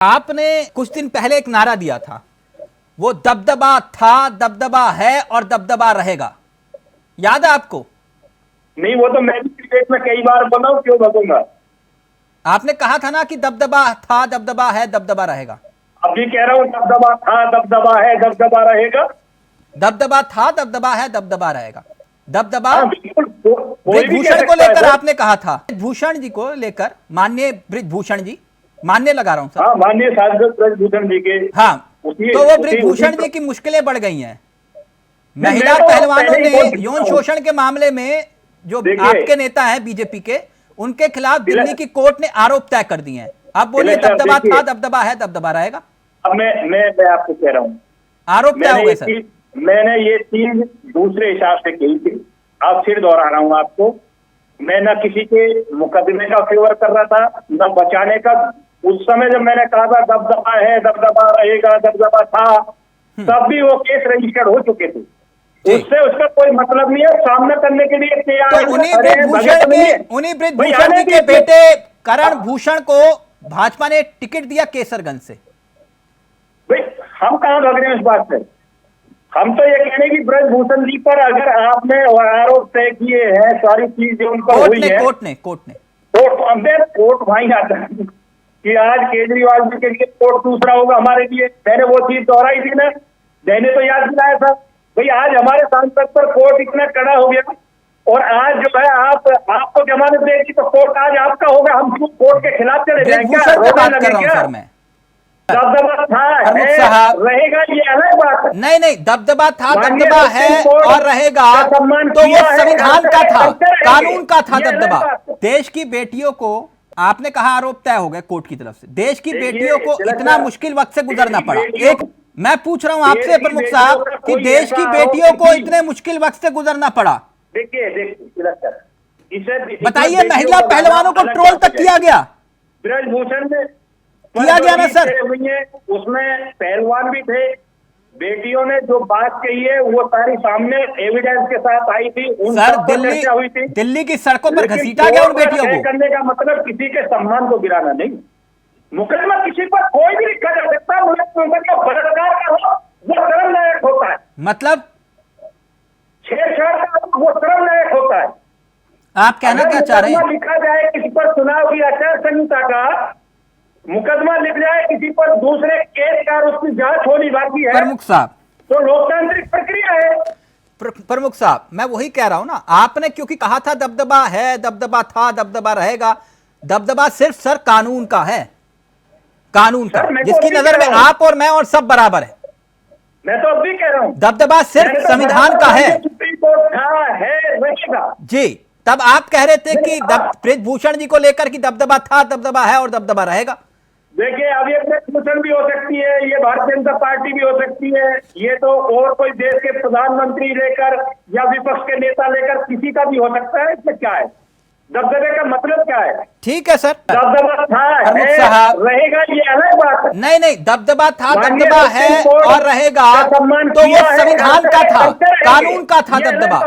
आपने कुछ दिन पहले एक नारा दिया था, वो दबदबा था, दबदबा है और दबदबा रहेगा। याद है आपको? नहीं, वो तो मैं भी क्रिकेट में कई बार बोला हूं, क्यों भगूंगा। आपने कहा था ना कि दबदबा था, दबदबा है, दबदबा रहेगा। अभी कह रहा हूं, दबदबा था, दबदबा है, दबदबा रहेगा। दबदबा था, दबदबा है, दबदबा रहेगा। दबदबा हाँ, बिल्कुल। कोई भी कह ब्रिजभूषण को सकता है लेकर सर। आपने कहा था, ब्रिजभूषण जी को लेकर, माननीय ब्रिजभूषण जी, मान्य लगा रहा हूं सर। हाँ, माननीय सांसद ब्रिजभूषण जी के। हाँ, तो वो उसी ब्रिजभूषण जी की मुश्किलें बढ़ गई हैं। मैं महिला तो पहलवानों पहले ही ने बोल चुका यौन हूं। शोषण के मामले में जो देखिए, आपके नेता हैं बीजेपी के, उनके खिलाफ दिल्ली की कोर्ट ने आरोप तय कर दिए हैं। अब बोलिए, तिलक सर, दबदबा देखिए। था, दबदबा है, दबदबा रहेगा। अब मैं आपको कह रहा हूँ, आरोप क्या हो गए सर? मैंने ये चीज दूसरे हिसाब से कही थी। अब फिर दोहरा रहा हूँ आपको। मैं न किसी के मुकदमे का फेवर कर रहा था, न बचाने का। उस समय जब मैंने कहा था दबदबा है, दबदबा रहेगा, दबदबा था, तब भी वो केस रजिस्टर्ड हो चुके थे। उससे उसका कोई मतलब नहीं है। सामना करने के लिए तैयार तो उन्हीं ब्रिजभूषण जी के बेटे करण भूषण को भाजपा ने टिकट दिया केसरगंज से। भाई, हम कहां भाग रहे हैं इस बात से। हम तो ये कहने की ब्रजभूषण जी पर अगर आपने आरोप तय किए हैं, सारी चीजें उन पर हुई है। कोर्ट ने कोर्ट वहीं आता है कि आज केजरीवाल जी के लिए कोर्ट दूसरा होगा हमारे लिए। मैंने वो चीज दोहराई थी ना, मैंने तो याद दिलाया था। भाई, आज हमारे सांसद पर कोर्ट इतना कड़ा हो गया, और आज जो है आपको जमानत देगी तो कोर्ट आज आपका होगा। हम क्यों कोर्ट के खिलाफ चले जाएंगे? दबदबा था, है, रहेगा, ये अलग बात है। नहीं, दबदबा था, दबदबा है और रहेगा, तो वो संविधान का था, कानून का था दबदबा। देश की बेटियों को, आपने कहा आरोप तय हो गए कोर्ट की तरफ से, देश की बेटियों को इतना मुश्किल वक्त से गुजरना पड़ा। एक मैं पूछ रहा हूं आपसे प्रमुख साहब कि देश की बेटियों को इतने मुश्किल वक्त से गुजरना पड़ा। देखिए, बताइए, महिला पहलवानों को ट्रोल तक किया गया, ब्रजभूषण में किया गया ना सर? उसमें पहलवान भी थे। बेटियों ने जो बात कही है वो सारी सामने एविडेंस के साथ आई थी। सर, दिल्ली की सड़कों पर घसीटा गया उन बेटियों को। करने का मतलब किसी के सम्मान को गिराना नहीं। मुकदमा किसी पर कोई भी लिखा जा सकता है। मुकदमा बलात्कार का हो, वो शर्मनाक होता है। मतलब छेड़छाड़ का हो, वो शर्मनाक होता है। आप कहना क्या चाह रहे हैं? लिखा जाए किसी पर चुनाव की आचार संहिता का मुकदमा लिख जाए किसी पर, दूसरे केस का उसकी जांच होनी बाकी है, प्रमुख साहब, तो लोकतांत्रिक प्रक्रिया है। प्रमुख साहब, मैं वही कह रहा हूं ना, आपने क्योंकि कहा था दबदबा है, दबदबा था, दबदबा रहेगा। दबदबा सिर्फ सर कानून का है, कानून का, जिसकी नजर में आप और मैं और सब बराबर है। मैं तो अब भी कह रहा हूं, दबदबा सिर्फ संविधान का है। सुप्रीम कोर्ट था, है, रहेगा। जी, तब आप कह रहे थे कि ब्रिजभूषण जी को लेकर कि दबदबा था, दबदबा है और दबदबा रहेगा। देखिए, अब ये ब्रिजभूषण भी हो सकती है, ये भारतीय जनता पार्टी भी हो सकती है, ये तो और कोई देश के प्रधानमंत्री लेकर या विपक्ष के नेता लेकर किसी का भी हो सकता है। इसमें क्या है? दबदबे का मतलब क्या है? ठीक है सर, दबदबा था, है, रहेगा, ये अलग बात है। नहीं, दबदबा था, दबदबा है और रहेगा, तो वो संविधान का था, कानून का था दबदबा।